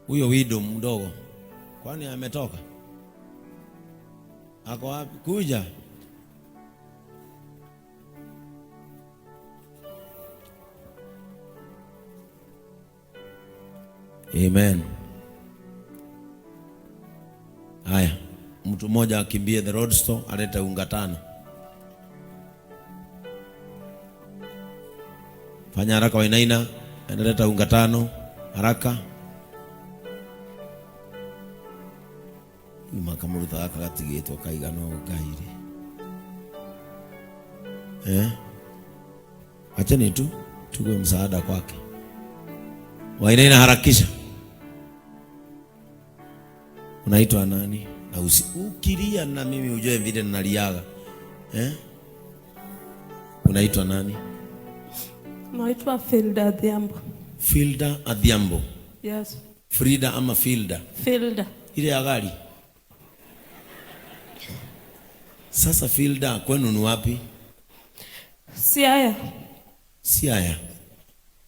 Huyo widow mdogo kwani ametoka? Ako wapi? Kuja. Amen. Haya, mtu mmoja akimbie the road store alete unga 5. Fanya haraka Wainaina, analeta unga 5 haraka. Makamurutha akagatigitwo kaigano gaire. Acheni tu tuwe msaada kwake. Wainaina harakisha. Unaitwa nani? Na ukilia na mimi ujue vile ninaliaga. Unaitwa nani? Naitwa Filda Adhiambo. Filda Adhiambo. Yes. Frida ama Filda? Filda. Ile ya gari. Sasa Filda kwenu ni wapi? Siaya. Siaya.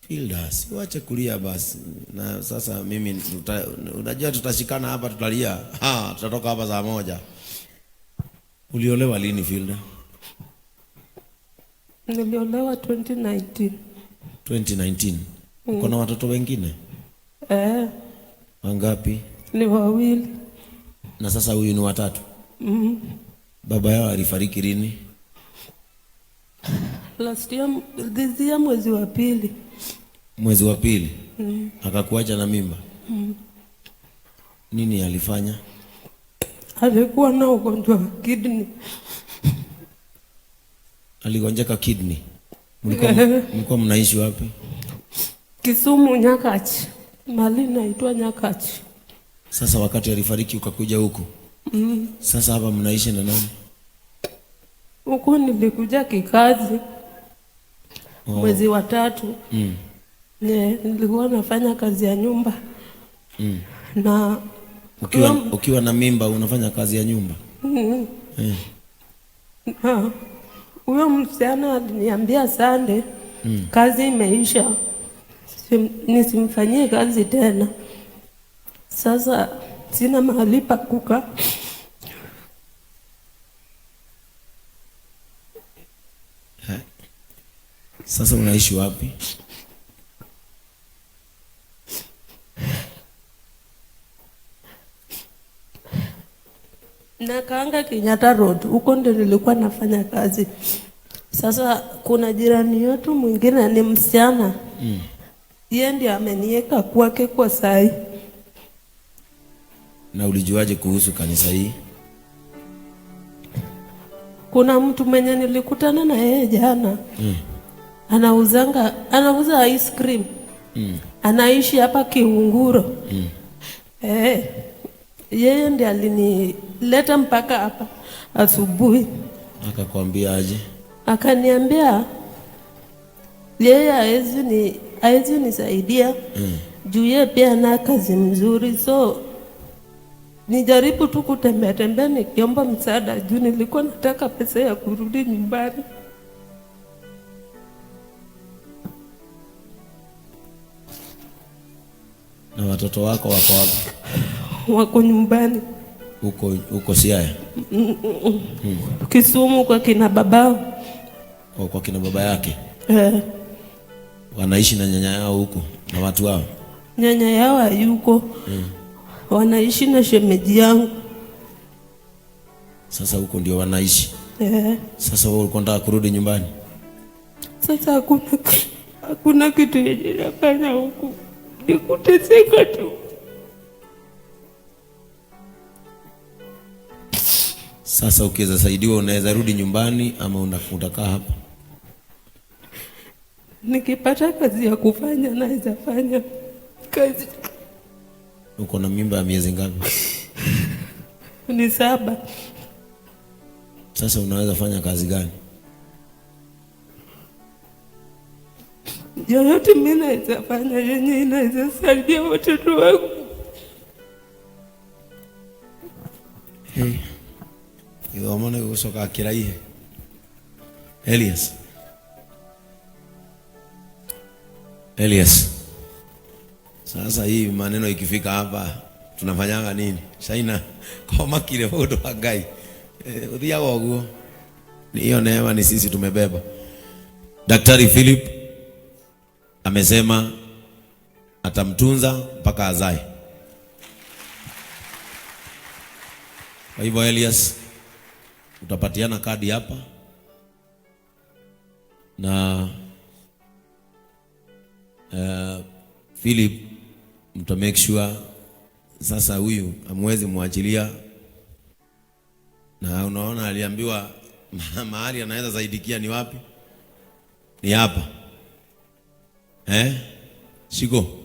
Filda, siwache kulia basi. Na sasa mimi unajua tutashikana hapa tutalia. Tutatoka hapa saa 1. Uliolewa lini Filda? Niliolewa 2019. 2019. Uko na watoto wengine? Wangapi? Ni 2. Na sasa huyu ni 3? Baba yao alifariki lini? Last year, this year mwezi wa 2. Mwezi wa 2. Akakuacha na mimba. Nini alifanya? Alikuwa na ugonjwa wa kidney. Aligonjeka kidney. Mlikuwa mnaishi wapi? Kisumu Nyakachi. Mali naitwa Nyakachi. Sasa wakati alifariki ukakuja huku. Sasa hapa mnaishi na nani? Huku nilikuja kikazi. Mwezi wa 3. Nilikuwa nafanya kazi ya nyumba. Na ukiwa na mimba unafanya kazi ya nyumba? Huyo msichana aliniambia Sunday kazi imeisha. Nisimfanyie kazi tena. Sasa sina mahali pa kukaa. Sasa unaishi wapi? Nakaanga Kenyatta Road. Huko ndio nilikuwa nafanya kazi. Sasa kuna jirani yetu mwingine ni msichana. Yeye ndiye ameniweka kwake kwa sai. Na ulijuaje kuhusu kanisa hii? Kuna mtu mwenye nilikutana na yeye jana. Anauza ice cream. Anaishi hapa Kiunguro. Yeye ndiye alinileta mpaka hapa asubuhi. Akakwambia aje? Akaniambia yeye haezi nisaidia. Juu yeye pia ana kazi mzuri, so nijaribu tu kutembea nikiomba msaada juu nilikuwa nataka pesa ya kurudi nyumbani. Na watoto wako wako wapi? Wako nyumbani. Uko Siaya? Kisumu kwa kina babao. Kwa kina baba yake? Wanaishi na nyanya yao huko na watu wao? Nyanya yao hayuko. Wanaishi na shemeji yangu. Sasa huko ndio wanaishi? Sasa wewe uko nataka kurudi nyumbani? Sasa hakuna kitu yenye nafanya huku. Nikuteseka tu. Sasa ukiweza saidiwa unaweza rudi nyumbani ama utakaa hapa? Nikipata kazi ya kufanya naweza fanya kazi. Uko na mimba ya miezi ngapi? Ni 7. Sasa unaweza fanya kazi gani? Yoyote mimi naweza fanya yenye inaweza saidia watoto wangu. Iwamone kusoka kiraihe. Elias. Sasa hii maneno ikifika hapa tunafanyanga nini? Shaina koma kile foto agai. Udia gogo. Ni hiyo neema ni sisi tumebeba. Daktari Philip amesema atamtunza mpaka azae. Kwa hivyo Elias, utapatiana kadi hapa na Philip mta make sure sasa huyu amwezi muachilia, na unaona aliambiwa mahali anaweza zaidikia ni wapi? Ni hapa. Shiko.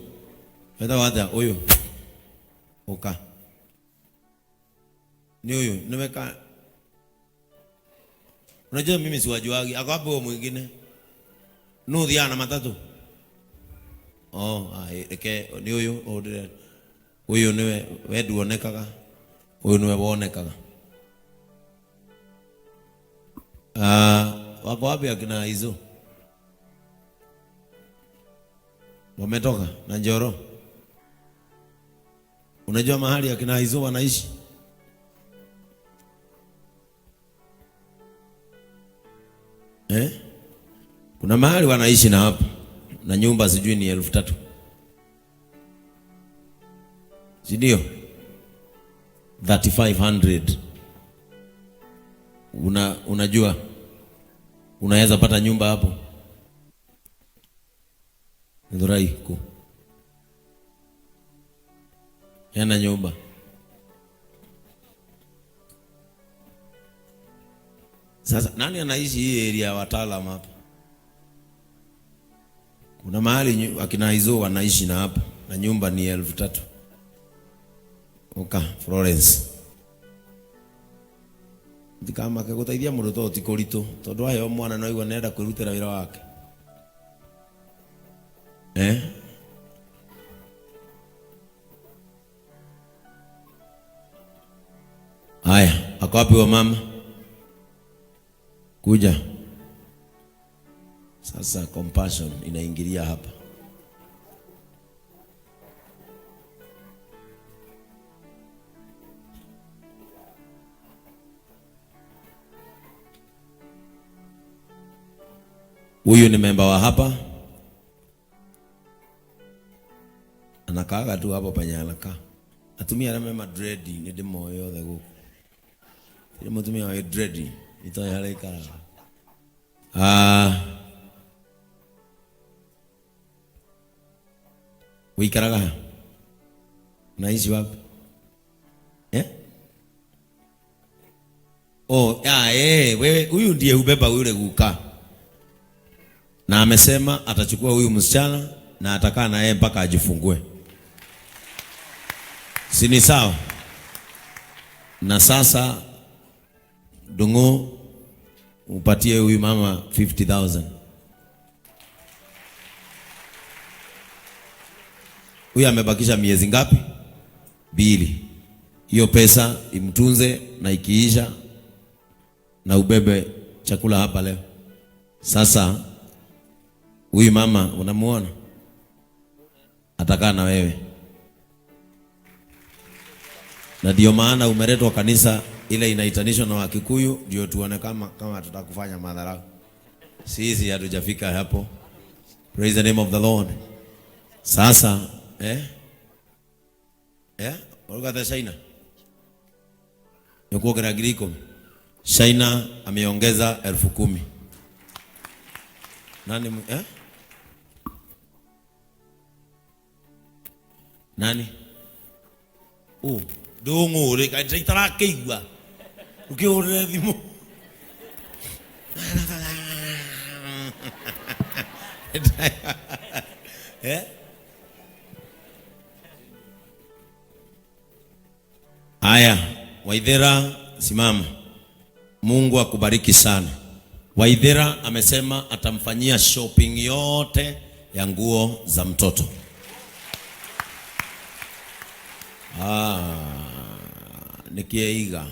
Hata wata huyo. Oka. Ni huyo, nimeka. Unajua mimi siwajuagi, ako hapo mwingine. Diana matatu. Ni huyo, huyo niwe wedu onekaga. Huyo niwe wonekaga. Wako wapi akina hizo? Wametoka na Njoro. Unajua mahali akina hizo wanaishi? Kuna mahali wanaishi na hapo, na nyumba sijui ni 3,000. Sindio? 3,500. Unajua unaweza pata nyumba hapo Ndurai ku yana nyumba. Sasa nani anaishi hii area ya wataalamu hapa? Kuna mahali akina hizo wanaishi na hapa, na nyumba ni 3,000. Florence ndikama kagutaithia muruto tikurito tondu ayo mwana no igwa nenda kwirutira wira wake. Haya, ako wapi wa mama? Kuja. Sasa compassion inaingilia hapa. Huyu ni memba wa hapa. Anakaaga tu hapo penye anakaa. Atumia na Madrid ni demo yothe guku. Ile mutumia wa Madrid itoya halika. Wikaraga. Naishi wapi? Wewe huyu ndiye ubeba yule guka. Na amesema atachukua huyu msichana na atakaa na yeye mpaka ajifungue. Si ni sawa? Na sasa Dungu upatie huyu mama 50,000. Huyu amebakisha miezi ngapi? 2. Hiyo pesa imtunze, na ikiisha na ubebe chakula hapa leo. Sasa huyu mama unamuona? Atakaa na wewe. Na ndio maana umeletwa kanisa ile inaitanishwa na Wakikuyu, ndio tuone kama tutakufanya madharau. Sisi hatujafika hapo. Praise the name of the Lord. Sasa walikuwa Shaina. Yuko Gragiriko. Shaina ameongeza 10,000. Nani Nani? Dungu reka itarakigwa. Ukiore thimu. Aya, Waithera simama. Mungu akubariki sana. Waithera amesema atamfanyia shopping yote ya nguo za mtoto. Nikieiga.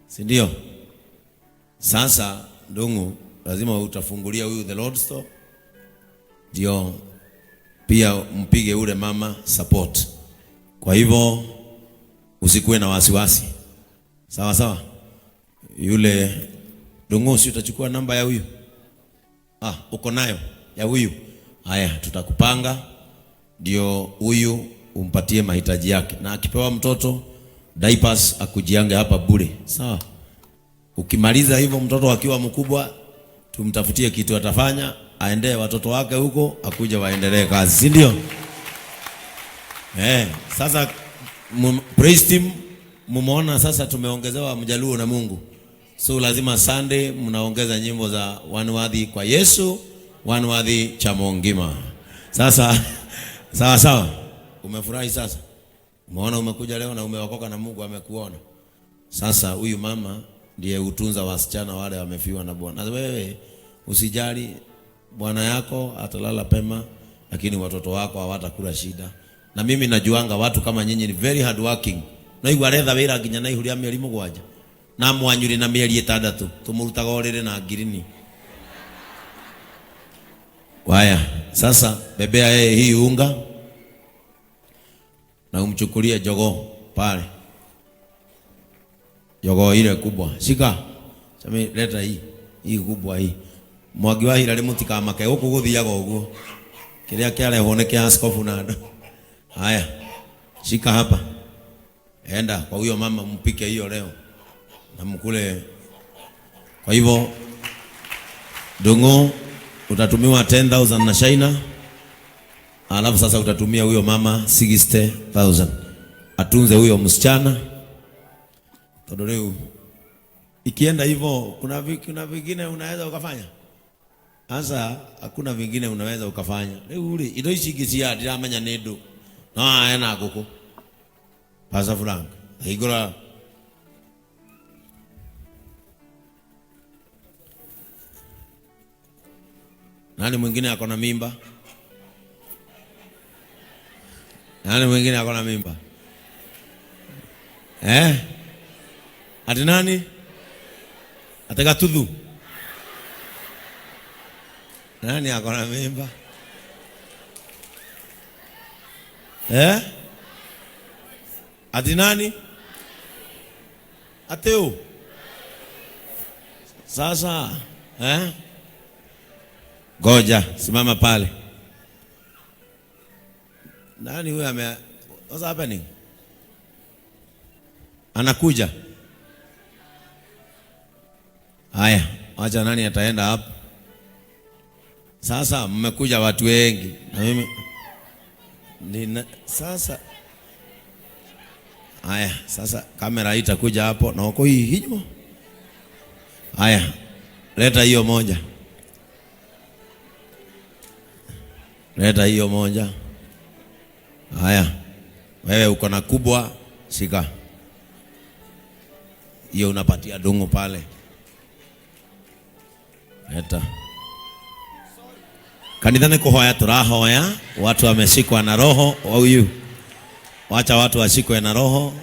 Si ndio? Sasa Dungu lazima utafungulia huyu the Lord store. Ndio pia mpige ule mama support. Kwa hivyo usikuwe na wasiwasi. Sawa sawa. Yule Dongosi, utachukua namba ya huyu? Uko nayo ya huyu? Haya, tutakupanga ndio huyu umpatie mahitaji yake, na akipewa mtoto diapers akujiange hapa bure. Sawa. Ukimaliza hivyo, mtoto akiwa mkubwa tumtafutie kitu atafanya, aendee watoto wake huko, akuja waendelee kazi, si ndio? Sasa praise team mumeona sasa tumeongezewa Mjaluo na Mungu. So lazima Sunday mnaongeza nyimbo za wanwadhi kwa Yesu, wanwadhi cha Mongima. Sasa sawa sawa. Umefurahi sasa? Umeona umekuja leo na umeokoka na Mungu amekuona. Sasa huyu mama ndiye utunza wasichana wale wamefiwa na Bwana. Wewe usijali, bwana yako atalala pema, lakini watoto wako hawatakula shida. Na mimi najuanga watu kama nyinyi ni very hard working. Na igwaretha wira nginya na ihuria mieri mugwanja. Na mwanyuri na mieri 6 tumurutaga orire na ngirini. Waya, sasa bebea yeye hii unga na umchukulie jogoo pale. Jogoo ile kubwa. Shika. Sema leta hii kubwa hii. Mwagi wa hira limutika make huko guthiaga uguo. Kiria kiale honeke askofu nado. Haya. Shika hapa. Enda kwa huyo mama mpike hiyo leo. Na mkule. Kwa hivyo Dongo utatumiwa 10,000 na Shaina. Alafu sasa utatumia huyo mama 60,000. Atunze huyo msichana. Todoleu. Ikienda hivyo kuna vingine unaweza ukafanya. Sasa hakuna vingine unaweza ukafanya. Leo ule indo ishigisia ndiramenya nedo. No aena guku. Pasa Frank. Igora. Nani mwingine ako na mimba? Nani mwingine ako na mimba? Ati nani? Ataka tudhu. Nani ako na mimba? Ati nani? Ateu. Sasa, Goja, simama pale. Nani huyu what's happening? Anakuja. Haya, acha nani ataenda hapo. Sasa mmekuja watu wengi. Na mimi sasa. Haya, sasa kamera itakuja hapo na uko hii hiyo. Haya, leta hiyo moja. Leta hiyo moja. Haya. Wewe uko na kubwa, shika. Hiyo unapatia Dongo pale. Leta. Kanithani kuhoya turahoya, watu wameshikwa na roho huyu. Wacha watu washikwe na roho.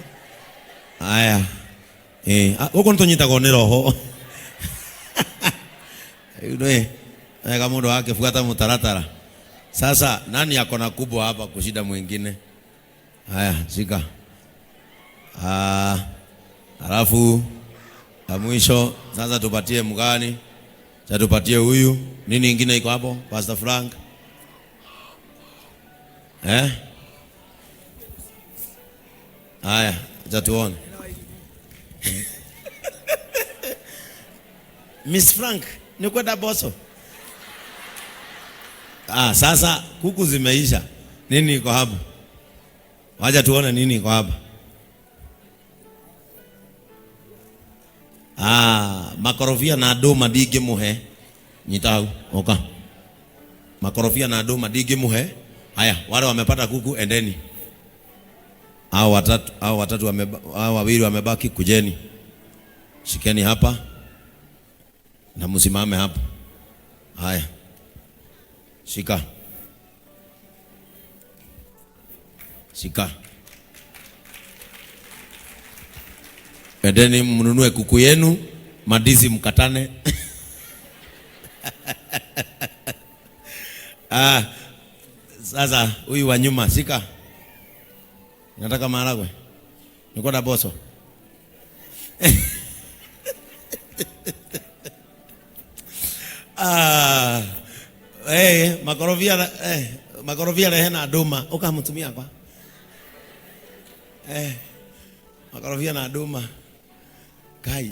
Haya. Huko ntonyita ni roho. Yule kama mundu wake fuata mutaratara. Sasa nani yako na kubwa hapa kushida mwingine? Haya, shika. Alafu mwisho sasa tupatie mgani? Tupatie huyu. Nini ingine iko hapo? Pastor Frank. Haya, acha tuone. Miss Frank, ni kwenda boso. Sasa kuku zimeisha. Nini iko hapa? Wacha tuone nini iko hapa. Makorofia na doma dige muhe. Nyitau, oka. Makorofia na doma dige muhe. Haya, wale wamepata kuku endeni. Hao watatu wawili wamebaki, kujeni. Shikeni hapa. Na msimame hapa. Haya. Shika. Shika. Endeni mnunue kuku yenu, madizi mkatane. Sasa huyu wa nyuma sika. Nataka maharagwe. Niko na boso. Makorofia rehena nduma ukamtumia kwa. Makorofia na nduma. Kai,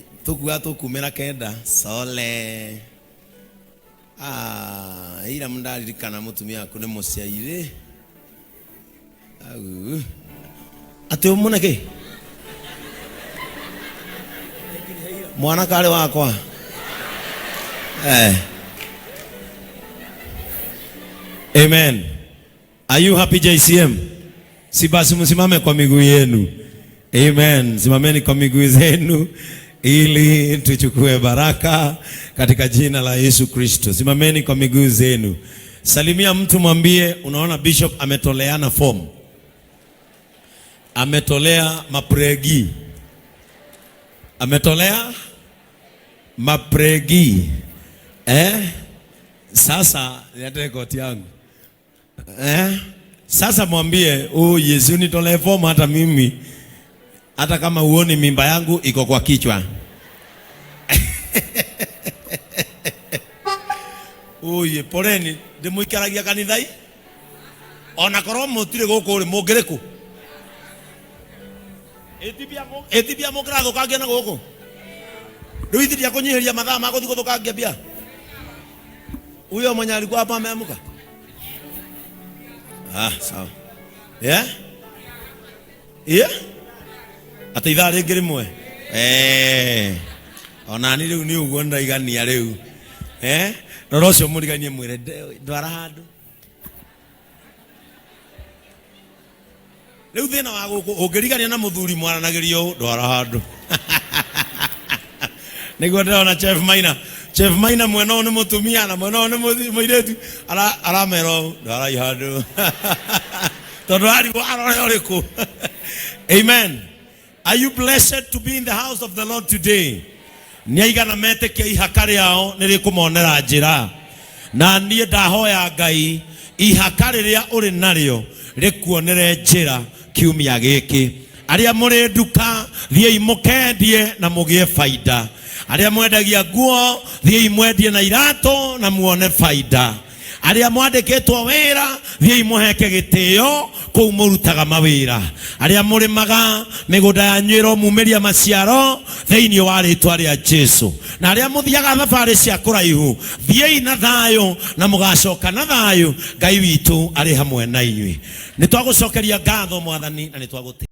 tukumera kenda sole. Ira mundaririkana mutumia kune muciaire. Ate umunake. Mwana kale wakwa. Amen. Are you happy JCM? Si basi msimame kwa miguu yenu. Amen. Simameni kwa miguu zenu ili tuchukue baraka katika jina la Yesu Kristo. Simameni kwa miguu zenu. Salimia mtu, mwambie unaona bishop ametoleana form. Ametolea mapregi. Ametolea mapregi. Sasa niate koti yangu. Sasa mwambie, Yesu nitolee form hata mimi. Hata kama uoni mimba yangu iko kwa kichwa. Oye, poreni, ndimuikaragia kanithai. Ona korwo mutire guku ri mungiriku. Etibia mukira thukangia na guku. Riu ithiria kunyihiria mathaa ma guthi guthukangia bia. Huyo mwenye alikuwa hapa ameamuka. Sawa. Ata ithaa ringi rimwe. Ona ni riu ni uguo ndaigania riu. Rora ucio muriganie mwire ndwara handu. Riu thina wa guku ungirigania na muthuri mwaranagirio ndwara handu. Niguo ndona Chef Maina. Chef Maina mweno ni mutumia na mweno ni muiretu aramero ndwara handu. Tondu ari warore uriku. Amen. Are you blessed to be in the house of the Lord today? Niaigana meteke ihaka riao nirikumonera njira. Na nie ndahoya Ngai ihaka riria uri nario rikuonere njira kiumia giki. Aria muri nduka thiei mukendie na mugie faida. Aria mwendagia nguo thiei mwendie na irato na muone faida. Aria mwandikitwo wira thiei muheke gitio kou murutaga mawira. Aria murimaga migunda yanyu iromumiria maciaro thiini wa ritwa ria Jesu. Na aria muthiaga thabari cia kuraihu thiei na thayo na mugacoka na thayo. Ngai witu ari hamwe na inyui. Nitwagucokeria ngatho Mwathani na nitwaguti